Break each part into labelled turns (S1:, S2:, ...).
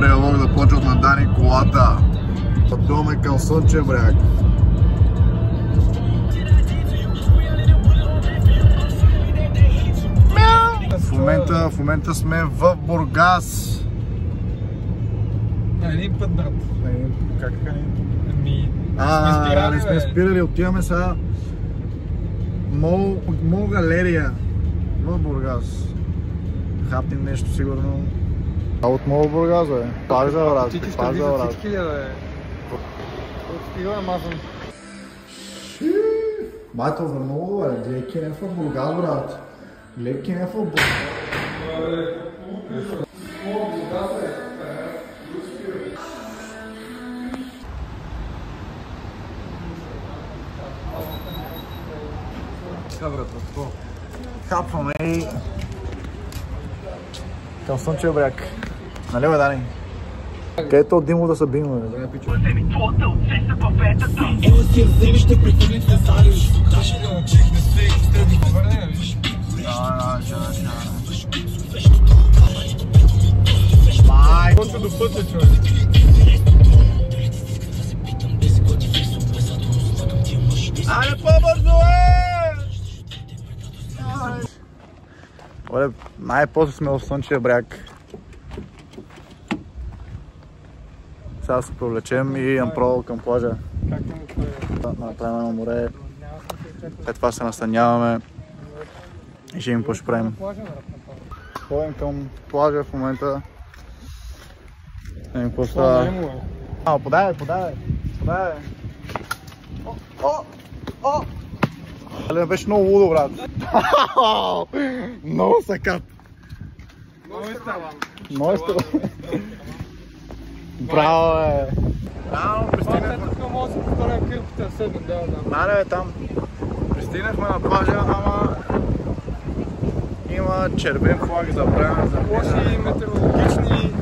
S1: Втория влог започва на Дани колата. Пътуваме към Слънчев бряг. В момента сме в Бургас.
S2: Един път, брат.
S1: Как така не?
S2: Не
S1: сме спирали, отиваме сега Мол галерия в Бургас. Хапнем нещо сигурно. От Мол Бургас, бе. Пак за врат. Пак за врат.
S2: Отстигаме мазан.
S1: Майто върнало, бе. Леки не в Бургас, брат. Леки не в Бургас. Хапваме и към Слънчев бряг. Нали бе, Дани? Където от Димо да са бимо, бе? Да, пичо. Май!
S2: Почва до пътя, човек.
S1: Айде по-бързо, Оле, най-после сме в Слънчев бряг. Сега се провлечем и направо към плажа. Да направим на море. След това се настаняваме и ще им какво ще правим. Ходим към плажа в момента. Не им какво става. Подай. Але беше много лудо, брат. Много сакат. Много е става. Браво, бе. Браво, пристигнахме. Мале, бе, там. Пристигнахме на плажа, ама има червен флаг забравен за
S2: лоши метеорологични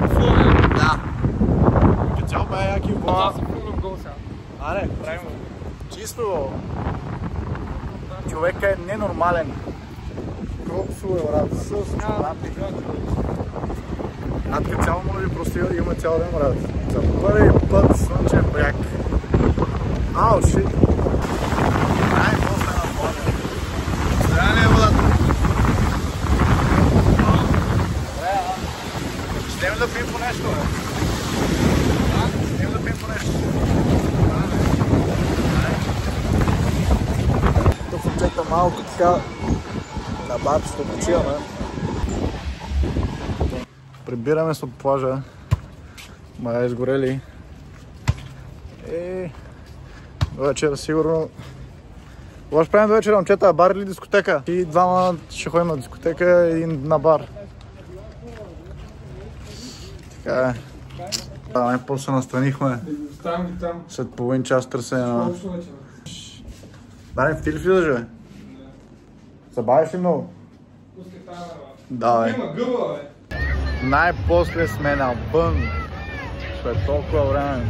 S2: условия.
S1: Да. Цял бе яки вода. Аре, правим го. Чисто. Човека е ненормален. Кропсу е, брат, с напи. Надка цяло му ви прости, има цял ден, брат. За първи път Слънчев бряг. Ау, шит. Най-после на плажа. Сега не е водата. Ще да пием по нещо, бе. Ще да пием по нещо. Тук съм чека малко така на барчето почиваме. Прибираме се от плажа. Май е изгорели. И до вечера сигурно... Това ще правим до вечера, момчета, бар или дискотека? И двама ще ходим на дискотека и на бар. Така е. Най-после се настанихме. След половин час търсене. Дани, в ти ли влизаш, бе? Забавиш ли много? Да, бе. Най-после сме навън. След толкова време.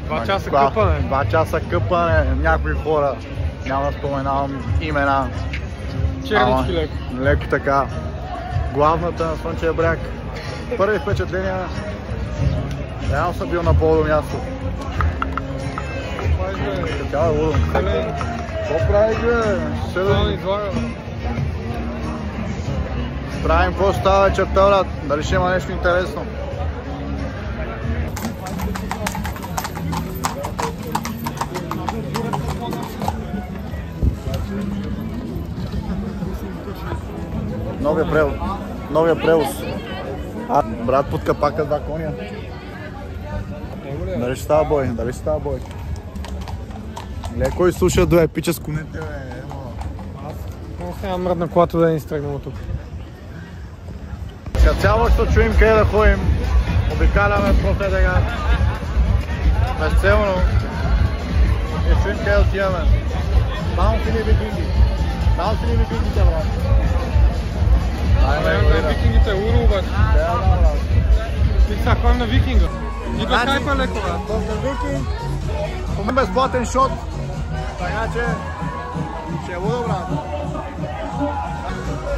S2: 2 часа къпане.
S1: 2 часа къпане. Някои хора. Няма да споменавам имена.
S2: Чернички леко.
S1: Леко така. Главната на Слънчев бряг. Първи впечатления. Реално съм бил на по-добро място. Така е лудо. Какво правиш, бе? Правим какво става вечерта, брат. Дали ще има нещо интересно? Новия превоз. Брат, под капака 2 коня. Дали ще става бой? Леко изслуша до епича с конете, бе.
S2: Аз нямам мръдна колата да ни стръгнем от тук.
S1: Сега цяло ще чуем къде да ходим. Обикаляме после така. Безцелно. И чуем къде да отиваме. Баунс или викинги? Викингите, брат.
S2: Викингите е уру, обаче. И сега ходим на викинга. И до хайпа леко, брат.
S1: На викинг. Помим безплатен шот. Така че ще е лудо, брат.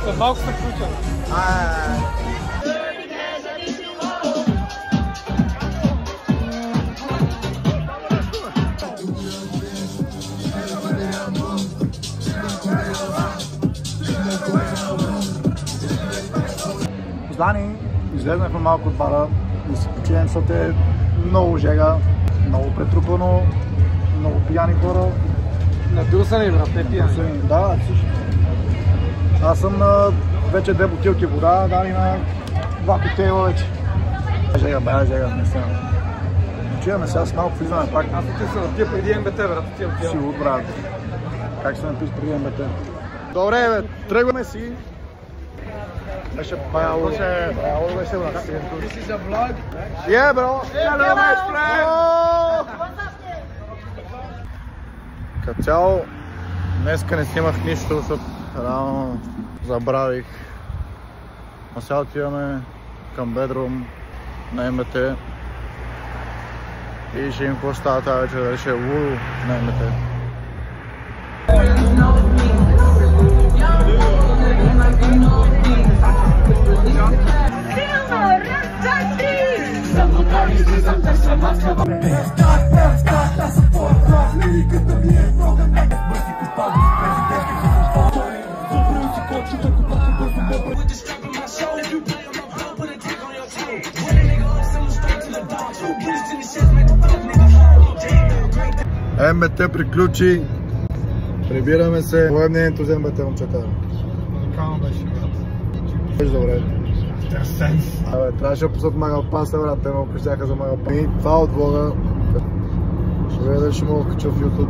S2: След малко се включа.
S1: С Дани излезнахме малко от бара да си починем, защото е много жега, много претрупано, много пияни хора.
S2: Надусани, брат, не пияни.
S1: Да, всички. Аз съм на вече 2 бутилки вода, Дани на 2 коктейла вече. Жега, не съм. Почиваме сега с малко влизаме пак.
S2: Аз отив се напия преди МБТ, брат.
S1: Сигурно, брат. Как се напиш преди МБТ? Добре, бе, тръгваме си. Беше браво, беше, брат.
S2: This is a vlog.
S1: Yeah, bro. Hello, my friend. Като цяло, днеска не снимах нищо, защото рано забравих. А сега отиваме към бедрум на МБТ и ще им какво става тази вечер, дали ще е лудо на МБТ. МБТ приключи. Прибираме се. Кое е мнението за МБТ, момчета?
S2: Уникално беше, брат.
S1: Беше добре.
S2: Сенс.
S1: Трябваше да пуснат Магалпаса, брат, те ме опрещяха за Магалпаса. И това от влога. Ще видя дали ще мога да кача в YouTube.